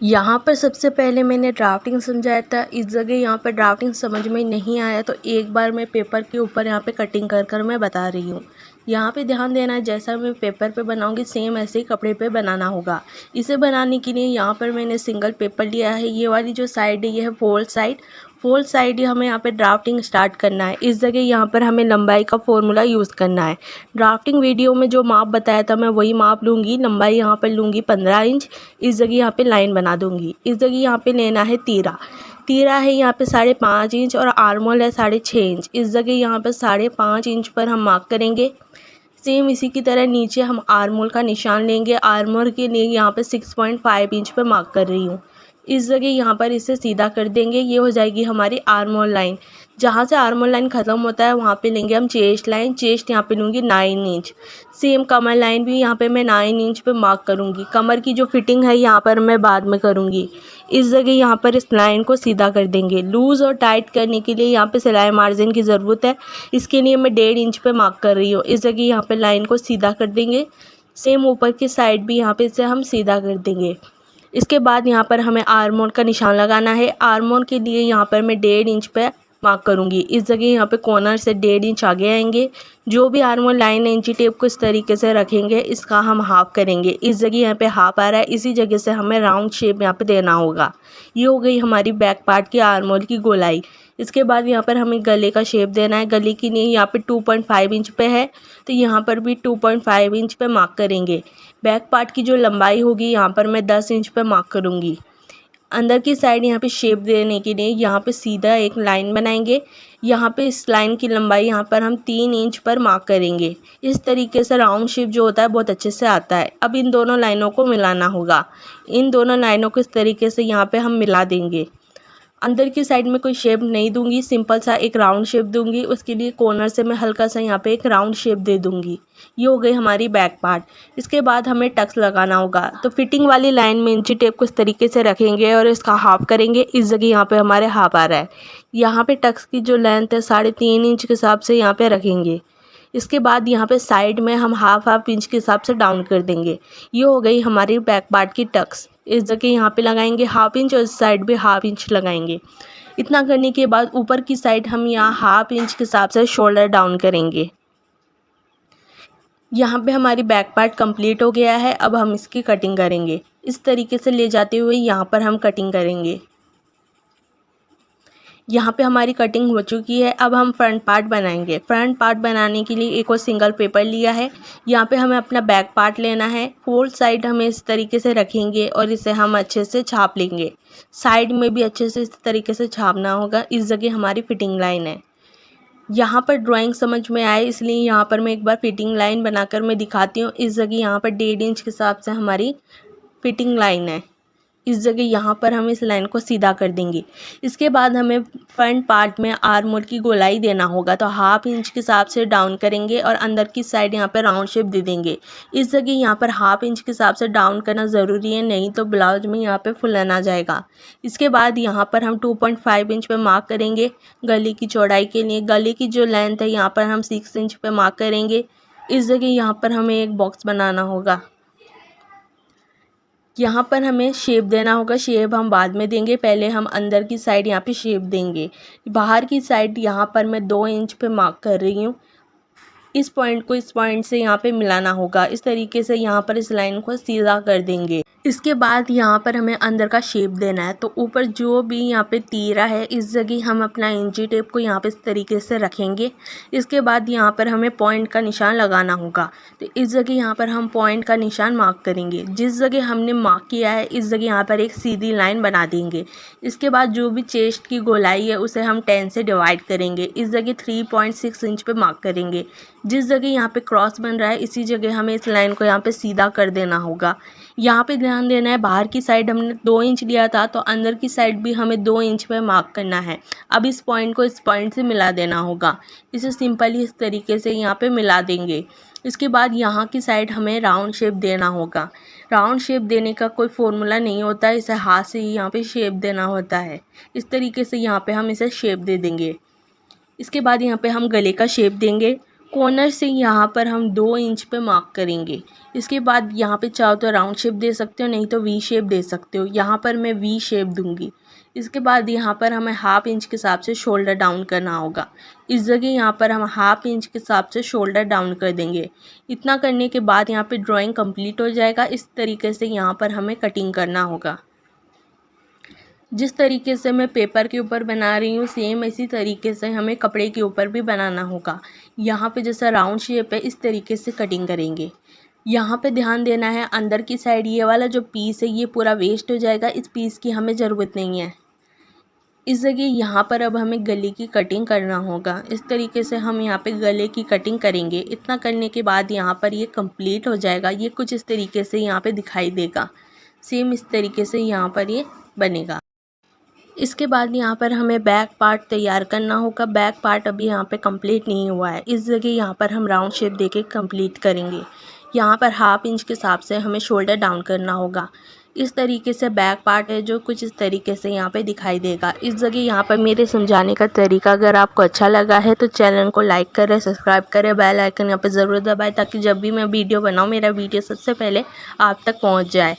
यहाँ पर सबसे पहले मैंने ड्राफ्टिंग समझाया था। इस जगह यहाँ पर ड्राफ्टिंग समझ में नहीं आया तो एक बार मैं पेपर के ऊपर यहाँ पे कटिंग कर कर मैं बता रही हूँ। यहाँ पे ध्यान देना है, जैसा मैं पेपर पे बनाऊँगी सेम ऐसे ही कपड़े पे बनाना होगा। इसे बनाने के लिए यहाँ पर मैंने सिंगल पेपर लिया है। ये वाली जो साइड है ये है फोल्ड साइड ही हमें यहाँ पे ड्राफ्टिंग स्टार्ट करना है। इस जगह यहाँ पर हमें लंबाई का फॉर्मूला यूज़ करना है। ड्राफ्टिंग वीडियो में जो माप बताया था मैं वही माप लूँगी। लंबाई यहाँ पर लूँगी 15 इंच। इस जगह यहाँ पे लाइन बना दूँगी। इस जगह यहाँ पे लेना है तीरा है यहाँ पे 5.5 इंच और आर्मोल है 6.5 इंच। इस जगह यहाँ पे 5.5 इंच पर हम मार्क करेंगे। सेम इसी की तरह नीचे हम आर्मोल का निशान लेंगे। आर्मोल के लिए यहाँ पे 6.5 इंच पर मार्क कर रही हूँ। इस जगह यहाँ पर इसे सीधा कर देंगे। ये हो जाएगी हमारी आर्मोल लाइन। जहाँ से आर्मोल लाइन ख़त्म होता है वहाँ पे लेंगे हम चेस्ट लाइन। चेस्ट यहाँ पे लूँगी 9 इंच। सेम कमर लाइन भी यहाँ पे मैं 9 इंच पे मार्क करूँगी। कमर की जो फिटिंग है यहाँ पर मैं बाद में करूँगी। इस जगह यहाँ पर इस लाइन को सीधा कर देंगे। लूज़ और टाइट करने के लिए यहाँ पे सिलाई मार्जिन की ज़रूरत है। इसके लिए मैं 1.5 इंच पे मार्क कर रही हूँ। इस जगह यहाँ पे लाइन को सीधा कर देंगे। सेम ऊपर की साइड भी यहाँ पे इसे हम सीधा कर देंगे। इसके बाद यहाँ पर हमें आर्मोल का निशान लगाना है। आर्मोल के लिए यहाँ पर मैं 1.5 इंच पे मार्क करूँगी। इस जगह यहाँ पे कॉर्नर से 1.5 इंच आगे आएंगे। जो भी आर्मोल लाइन है इंची टेप को इस तरीके से रखेंगे। इसका हम हाफ करेंगे। इस जगह यहाँ पे हाफ आ रहा है, इसी जगह से हमें राउंड शेप यहाँ पे देना होगा। ये हो गई हमारी बैक पार्ट की आर्मोल की गोलाई। इसके बाद यहाँ पर हमें गले का शेप देना है। गले के लिए यहाँ पे 2.5 इंच पे है तो यहाँ पर भी 2.5 इंच पे मार्क करेंगे। बैक पार्ट की जो लंबाई होगी यहाँ पर मैं 10 इंच पे मार्क करूँगी। अंदर की साइड यहाँ पे शेप देने के लिए यहाँ पे सीधा एक लाइन बनाएंगे। यहाँ पे इस लाइन की लंबाई यहाँ पर हम 3 इंच पर मार्क करेंगे। इस तरीके से राउंड शेप जो होता है बहुत अच्छे से आता है। अब इन दोनों लाइनों को मिलाना होगा। इन दोनों लाइनों को इस तरीके से यहाँ पे हम मिला देंगे। अंदर की साइड में कोई शेप नहीं दूंगी, सिंपल सा एक राउंड शेप दूंगी। उसके लिए कॉर्नर से मैं हल्का सा यहाँ पे एक राउंड शेप दे दूंगी। ये हो गई हमारी बैक पार्ट। इसके बाद हमें टक्स लगाना होगा तो फिटिंग वाली लाइन में इंची टेप को इस तरीके से रखेंगे और इसका हाफ करेंगे। इस जगह यहाँ पे हमारे हाफ आ रहा है। यहाँ पे टक्स की जो लेंथ है 3.5 इंच के हिसाब से यहाँ पे रखेंगे। इसके बाद यहाँ पे साइड में हम हाफ इंच के हिसाब से डाउन कर देंगे। ये हो गई हमारी बैक पार्ट की टक्स। इस जगह यहाँ पे लगाएंगे हाफ इंच और इस साइड भी हाफ इंच लगाएंगे। इतना करने के बाद ऊपर की साइड हम यहाँ हाफ इंच के हिसाब से शोल्डर डाउन करेंगे। यहाँ पे हमारी बैक पार्ट कंप्लीट हो गया है। अब हम इसकी कटिंग करेंगे। इस तरीके से ले जाते हुए यहाँ पर हम कटिंग करेंगे। यहाँ पे हमारी कटिंग हो चुकी है। अब हम फ्रंट पार्ट बनाएंगे। फ्रंट पार्ट बनाने के लिए एक और सिंगल पेपर लिया है। यहाँ पे हमें अपना बैक पार्ट लेना है। फोल्ड साइड हमें इस तरीके से रखेंगे और इसे हम अच्छे से छाप लेंगे। साइड में भी अच्छे से इस तरीके से छापना होगा। इस जगह हमारी फिटिंग लाइन है। यहाँ पर ड्राइंग समझ में आए इसलिए यहाँ पर मैं एक बार फिटिंग लाइन बनाकर मैं दिखाती हूँ। इस जगह यहाँ पर 1.5 इंच के हिसाब से हमारी फिटिंग लाइन है। इस जगह यहाँ पर हम इस लाइन को सीधा कर देंगे। इसके बाद हमें फ्रंट पार्ट में आर्मोल की गोलाई देना होगा तो हाफ इंच के हिसाब से डाउन करेंगे और अंदर की साइड यहाँ पर राउंड शेप दे देंगे। इस जगह यहाँ पर हाफ इंच के हिसाब से डाउन करना ज़रूरी है, नहीं तो ब्लाउज में यहाँ पे फुलन आ जाएगा। इसके बाद यहाँ पर हम 2.5 इंच पे मार्क करेंगे गले की चौड़ाई के लिए। गले की जो लेंथ है यहाँ पर हम 6 इंच पे मार्क करेंगे। इस जगह यहाँ पर हमें एक बॉक्स बनाना होगा। यहाँ पर हमें शेप देना होगा। शेप हम बाद में देंगे, पहले हम अंदर की साइड यहाँ पे शेप देंगे। बाहर की साइड यहाँ पर मैं 2 इंच पे मार्क कर रही हूँ। इस पॉइंट को इस पॉइंट से यहाँ पे मिलाना होगा। इस तरीके से यहाँ पर इस लाइन को सीधा कर देंगे। इसके बाद यहाँ पर हमें अंदर का शेप देना है तो ऊपर जो भी यहाँ पे तीरा है इस जगह हम अपना इंची टेप को यहाँ पे इस तरीके से रखेंगे। इसके बाद यहाँ पर हमें पॉइंट का निशान लगाना होगा तो इस जगह यहाँ पर हम पॉइंट का निशान मार्क करेंगे। जिस जगह हमने मार्क किया है इस जगह यहाँ पर एक सीधी लाइन बना देंगे। इसके बाद जो भी चेस्ट की गोलाई है उसे हम 10 से डिवाइड करेंगे। इस जगह 3.6 इंच पे मार्क करेंगे। जिस जगह यहाँ पे क्रॉस बन रहा है इसी जगह हमें इस लाइन को यहाँ पे सीधा कर देना होगा। यहाँ पे ध्यान देना है, बाहर की साइड हमने 2 इंच लिया था तो अंदर की साइड भी हमें 2 इंच पे मार्क करना है। अब इस पॉइंट को इस पॉइंट से मिला देना होगा। इसे सिंपली इस तरीके से यहाँ पे मिला देंगे। इसके बाद यहाँ की साइड हमें राउंड शेप देना होगा। राउंड शेप देने का कोई फॉर्मूला नहीं होता, इसे हाथ से ही यहाँ पे शेप देना होता है। इस तरीके से यहाँ पे हम इसे शेप दे देंगे। इसके बाद यहाँ पे हम गले का शेप देंगे। कॉर्नर से यहाँ पर हम 2 इंच पे मार्क करेंगे। इसके बाद यहाँ पे चाहो तो राउंड शेप दे सकते हो, नहीं तो वी शेप दे सकते हो। यहाँ पर मैं वी शेप दूंगी। इसके बाद यहाँ पर हमें हाफ इंच के हिसाब से शोल्डर डाउन करना होगा। इस जगह यहाँ पर हम हाफ इंच के हिसाब से शोल्डर डाउन कर देंगे। इतना करने के बाद यहाँ पे ड्राइंग कंप्लीट हो जाएगा। इस तरीके से यहाँ पर हमें कटिंग करना होगा। जिस तरीके से मैं पेपर के ऊपर बना रही हूँ सेम इसी तरीके से हमें कपड़े के ऊपर भी बनाना होगा। यहाँ पे जैसा राउंड शेप है इस तरीके से कटिंग करेंगे। यहाँ पे ध्यान देना है, अंदर की साइड ये वाला जो पीस है ये पूरा वेस्ट हो जाएगा। इस पीस की हमें ज़रूरत नहीं है। इस जगह यहाँ पर अब हमें गले की कटिंग करना होगा। इस तरीके से हम यहाँ पे गले की कटिंग करेंगे। इतना करने के बाद यहाँ पर ये कंप्लीट हो जाएगा। ये कुछ इस तरीके से यहाँ पे दिखाई देगा। सेम इस तरीके से यहाँ पर ये बनेगा। इसके बाद यहाँ पर हमें बैक पार्ट तैयार करना होगा। बैक पार्ट अभी यहाँ पे कंप्लीट नहीं हुआ है। इस जगह यहाँ पर हम राउंड शेप देके कंप्लीट करेंगे। यहाँ पर हाफ इंच के हिसाब से हमें शोल्डर डाउन करना होगा। इस तरीके से बैक पार्ट है जो कुछ इस तरीके से यहाँ पे दिखाई देगा। इस जगह यहाँ पर मेरे समझाने का तरीका अगर आपको अच्छा लगा है तो चैनल को लाइक करें, सब्सक्राइब करें, बेल आइकन यहाँ पर ज़रूर दबाएं ताकि जब भी मैं वीडियो बनाऊँ मेरा वीडियो सबसे पहले आप तक पहुँच जाए।